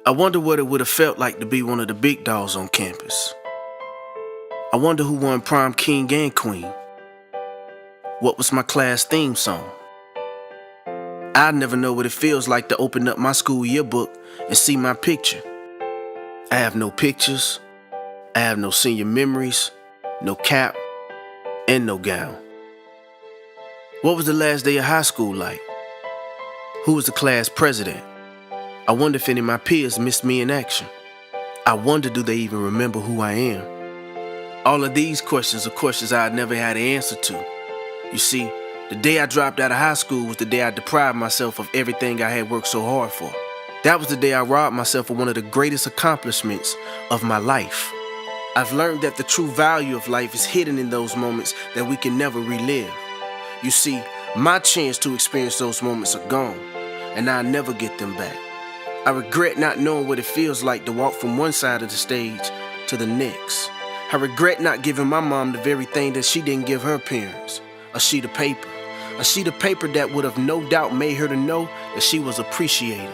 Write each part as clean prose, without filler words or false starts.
I wonder what it would have felt like to be one of the big dogs on campus. I wonder who won prom king and queen. What was my class theme song? I'd never know what it feels like to open up my school yearbook and see my picture. I have no pictures, I have no senior memories, no cap, and no gown. What was the last day of high school like? Who was the class president? I wonder if any of my peers missed me in action. I wonder, do they even remember who I am? All of these questions are questions I never had an answer to. You see, the day I dropped out of high school was the day I deprived myself of everything I had worked so hard for. That was the day I robbed myself of one of the greatest accomplishments of my life. I've learned that the true value of life is hidden in those moments that we can never relive. You see, my chance to experience those moments are gone, and I'll never get them back. I regret not knowing what it feels like to walk from one side of the stage to the next. I regret not giving my mom the very thing that she didn't give her parents, a sheet of paper. A sheet of paper that would have no doubt made her to know that she was appreciated.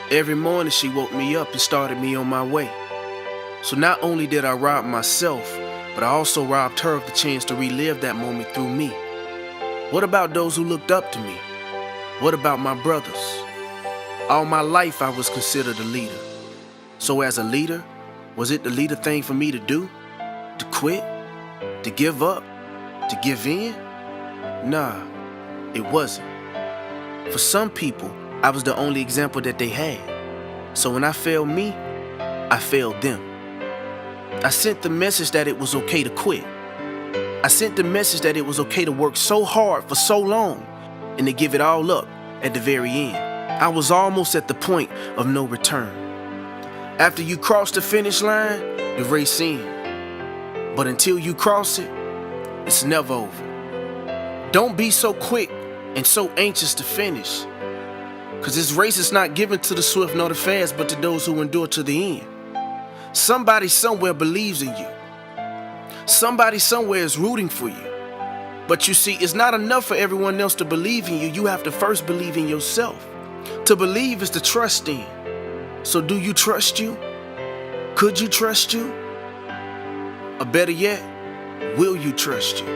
Every morning she woke me up and started me on my way. So not only did I rob myself, but I also robbed her of the chance to relive that moment through me. What about those who looked up to me? What about my brothers? All my life I was considered a leader. So as a leader, was it the leader thing for me to do? To quit? To give up? To give in? Nah, it wasn't. For some people, I was the only example that they had. So when I failed me, I failed them. I sent the message that it was okay to quit. I sent the message that it was okay to work so hard for so long and to give it all up at the very end. I was almost at the point of no return. After you cross the finish line, the race ends. But until you cross it, it's never over. Don't be so quick and so anxious to finish, because this race is not given to the swift nor the fast, but to those who endure to the end. Somebody somewhere believes in you. Somebody somewhere is rooting for you. But you see, it's not enough for everyone else to believe in you. You have to first believe in yourself. To believe is to trust in. So do you trust you? Could you trust you? Or better yet, will you trust you?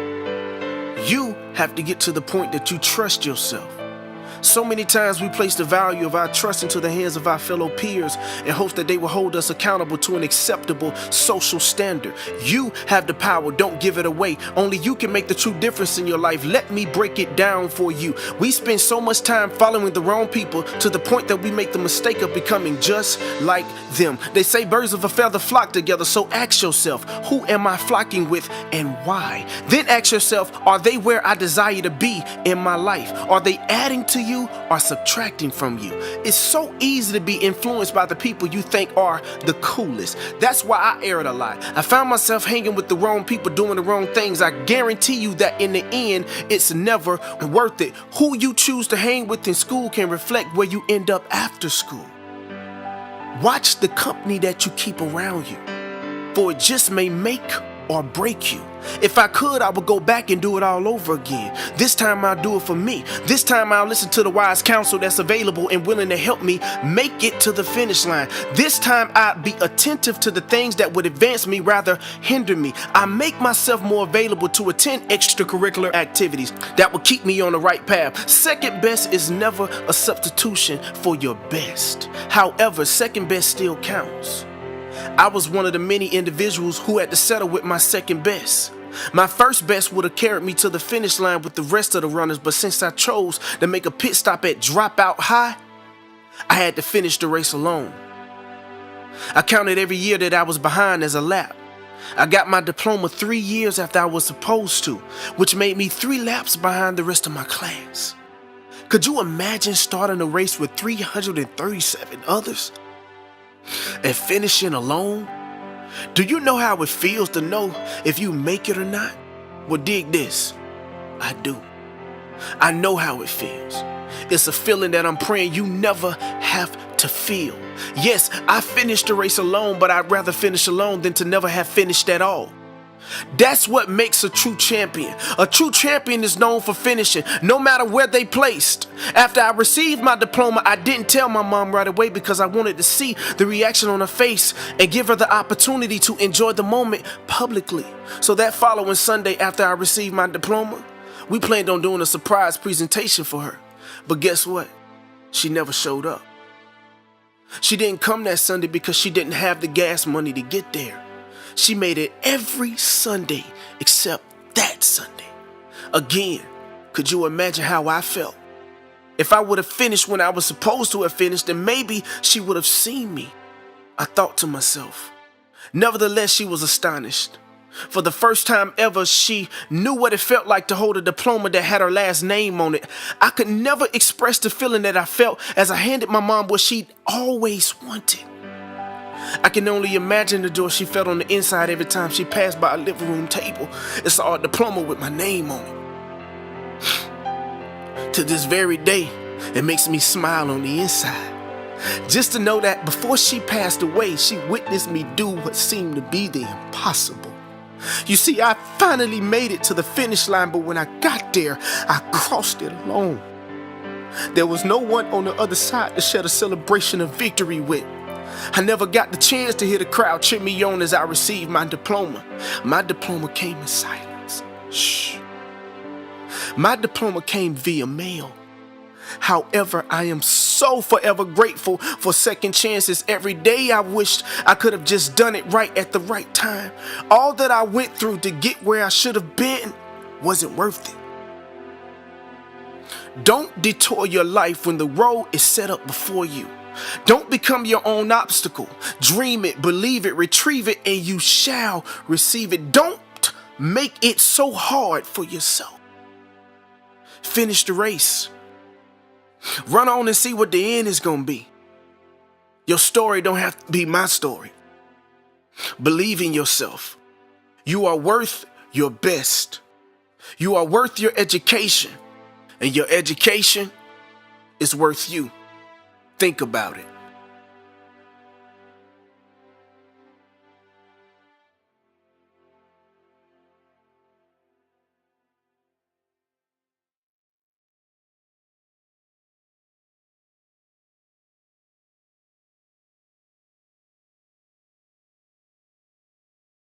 You have to get to the point that you trust yourself. So many times we place the value of our trust into the hands of our fellow peers in hopes that they will hold us accountable to an acceptable social standard. You have the power, don't give it away. Only you can make the true difference in your life. Let me break it down for you. We spend so much time following the wrong people to the point that we make the mistake of becoming just like them. They say birds of a feather flock together, so ask yourself, who am I flocking with and why? Then ask yourself, are they where I desire to be in my life? Are they adding to you or subtracting from you? It's so easy to be influenced by the people you think are the coolest. That's why I aired a lot. I found myself hanging with the wrong people doing the wrong things. I guarantee you that in the end, it's never worth it. Who you choose to hang with in school can reflect where you end up after school. Watch the company that you keep around you, for it just may make or break you. If I could, I would go back and do it all over again. This time I'll do it for me. This time I'll listen to the wise counsel that's available and willing to help me make it to the finish line. This time I'll be attentive to the things that would advance me rather hinder me. I make myself more available to attend extracurricular activities that will keep me on the right path. Second best is never a substitution for your best. However, second best still counts. I was one of the many individuals who had to settle with my second best. My first best would have carried me to the finish line with the rest of the runners, but since I chose to make a pit stop at Dropout High, I had to finish the race alone. I counted every year that I was behind as a lap. I got my diploma 3 years after I was supposed to, which made me 3 laps behind the rest of my class. Could you imagine starting a race with 337 others and finishing alone? Do you know how it feels to know if you make it or not? Well, dig this. I do. I know how it feels. It's a feeling that I'm praying you never have to feel. Yes, I finished the race alone, but I'd rather finish alone than to never have finished at all. That's what makes a true champion. A true champion is known for finishing, no matter where they placed. After I received my diploma, I didn't tell my mom right away because I wanted to see the reaction on her face and give her the opportunity to enjoy the moment publicly. So that following Sunday after I received my diploma, we planned on doing a surprise presentation for her. But guess what? She never showed up. She didn't come that Sunday because she didn't have the gas money to get there. She made it every Sunday except that Sunday. Again, could you imagine how I felt? If I would have finished when I was supposed to have finished, then maybe she would have seen me. I thought to myself. Nevertheless, she was astonished. For the first time ever, she knew what it felt like to hold a diploma that had her last name on it. I could never express the feeling that I felt as I handed my mom what she'd always wanted. I can only imagine the joy she felt on the inside every time she passed by a living room table and saw a diploma with my name on it. To this very day, it makes me smile on the inside. Just to know that before she passed away, she witnessed me do what seemed to be the impossible. You see, I finally made it to the finish line, but when I got there, I crossed it alone. There was no one on the other side to share the celebration of victory with. I never got the chance to hear the crowd cheer me on as I received my diploma. My diploma came in silence. Shh. My diploma came via mail. However, I am so forever grateful for second chances. Every day I wished I could have just done it right at the right time. All that I went through to get where I should have been wasn't worth it. Don't detour your life when the road is set up before you. Don't become your own obstacle. Dream it, believe it, retrieve it, and you shall receive it. Don't make it so hard for yourself. Finish the race. Run on and see what the end is going to be. Your story don't have to be my story. Believe in yourself. You are worth your best. You are worth your education. And your education is worth you. Think about it.